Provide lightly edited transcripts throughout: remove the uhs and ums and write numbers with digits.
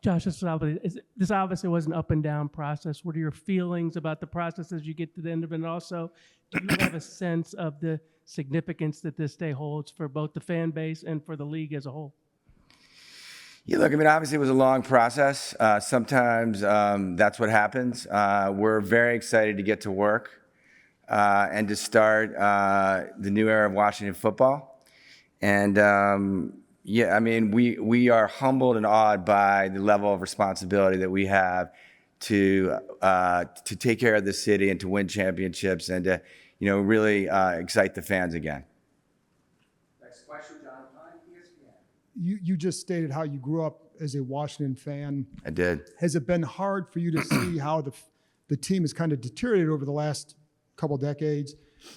Josh, this obviously was an up and down process. What are your feelings about the process as you get to the end of it? And also, do you have a sense of the significance that this day holds for both the fan base and for the league as a whole? Yeah, look, I mean, obviously it was a long process. Sometimes that's what happens. We're very excited to get to work and to start the new era of Washington football. And yeah, I mean, we are humbled and awed by the level of responsibility that we have to take care of the city and to win championships and to, really excite the fans again. Next question, John Pine, ESPN. You just stated how you grew up as a Washington fan. I did. Has it been hard for you to see how the team has kind of deteriorated over the last couple decades?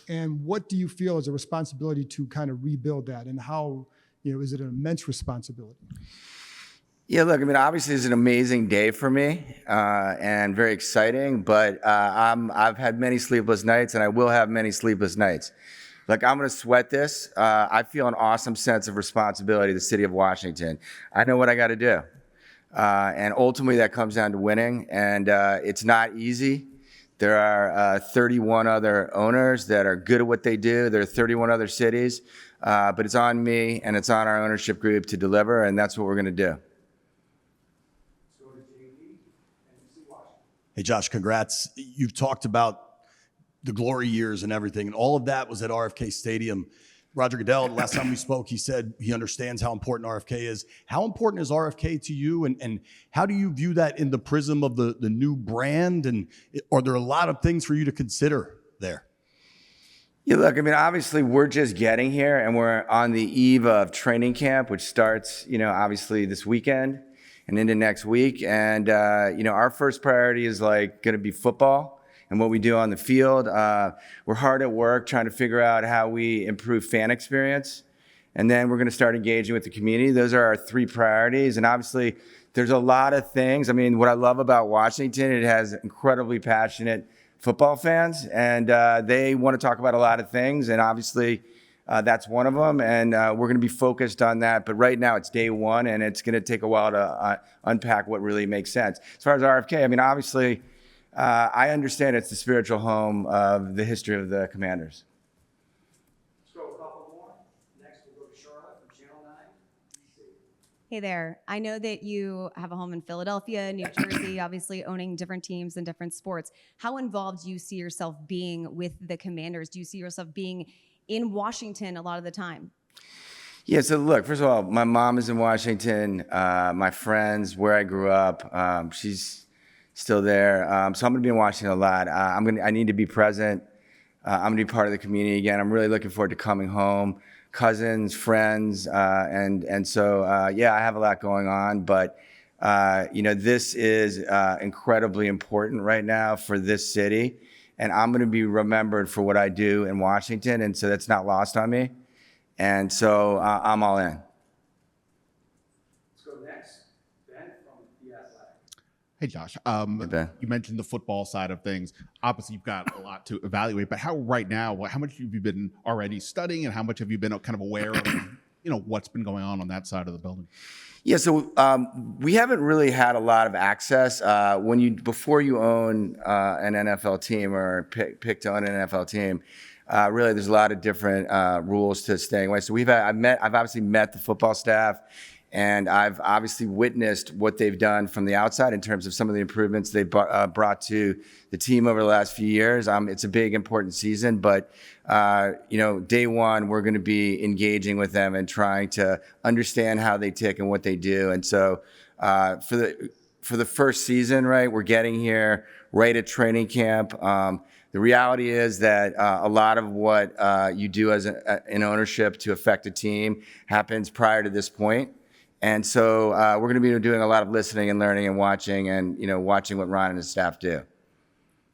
And what do you feel is a responsibility to kind of rebuild that? And how, is it an immense responsibility? Yeah, look, I mean, obviously it's an amazing day for me and very exciting, but I've had many sleepless nights and I will have many sleepless nights. Look, I'm going to sweat this. I feel an awesome sense of responsibility to the city of Washington. I know what I got to do. And ultimately that comes down to winning, and it's not easy. There are 31 other owners that are good at what they do. There are 31 other cities, but it's on me and it's on our ownership group to deliver, and that's what we're going to do. Hey, Josh, congrats. You've talked about the glory years and everything, and all of that was at RFK Stadium. Roger Goodell, the last time we spoke, he said he understands how important RFK is. How important is RFK to you, and how do you view that in the prism of the new brand, and are there a lot of things for you to consider there? Yeah, look, I mean, obviously we're just getting here, and we're on the eve of training camp, which starts, obviously this weekend and into next week. And, our first priority is going to be football and what we do on the field. We're hard at work trying to figure out how we improve fan experience. And then we're going to start engaging with the community. Those are our three priorities. And obviously there's a lot of things. I mean, what I love about Washington, it has incredibly passionate football fans, and they want to talk about a lot of things. And obviously that's one of them. And we're going to be focused on that. But right now it's day one, and it's going to take a while to unpack what really makes sense. As far as RFK, I mean, obviously, I understand it's the spiritual home of the history of the Commanders. Let's go a couple more. Next, we'll go to Charlotte from Channel 9. Hey there. I know that you have a home in Philadelphia, New Jersey, obviously owning different teams and different sports. How involved do you see yourself being with the Commanders? Do you see yourself being in Washington a lot of the time? Yeah, so look, first of all, my mom is in Washington. My friends, where I grew up, she's still there. So I'm going to be in Washington a lot. I need to be present. I'm going to be part of the community again. I'm really looking forward to coming home. Cousins, friends, and so yeah, I have a lot going on. But this is incredibly important right now for this city, and I'm going to be remembered for what I do in Washington, and so that's not lost on me. And so I'm all in. Let's go next. Ben from The Athletic. Hey, Josh. Ben. You mentioned the football side of things. Obviously, you've got a lot to evaluate, but how much have you been already studying, and how much have you been kind of aware of, what's been going on that side of the building? Yeah, so we haven't really had a lot of access. Before you own an NFL team or pick to own an NFL team, really there's a lot of different rules to staying away. So I've obviously met the football staff, and I've obviously witnessed what they've done from the outside in terms of some of the improvements they've brought to the team over the last few years. It's a big, important season, but day one, we're going to be engaging with them and trying to understand how they tick and what they do. And so for the first season, right, we're getting here right at training camp. The reality is that a lot of what you do as in ownership to affect a team happens prior to this point. And so we're going to be doing a lot of listening and learning and watching, and watching what Ron and his staff do.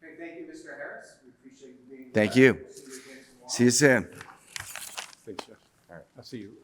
Okay, thank you, Mr. Harris. We appreciate you being with us. Thank you. We'll see you again tomorrow. See you soon. Thanks, Jeff. All right, I'll see you.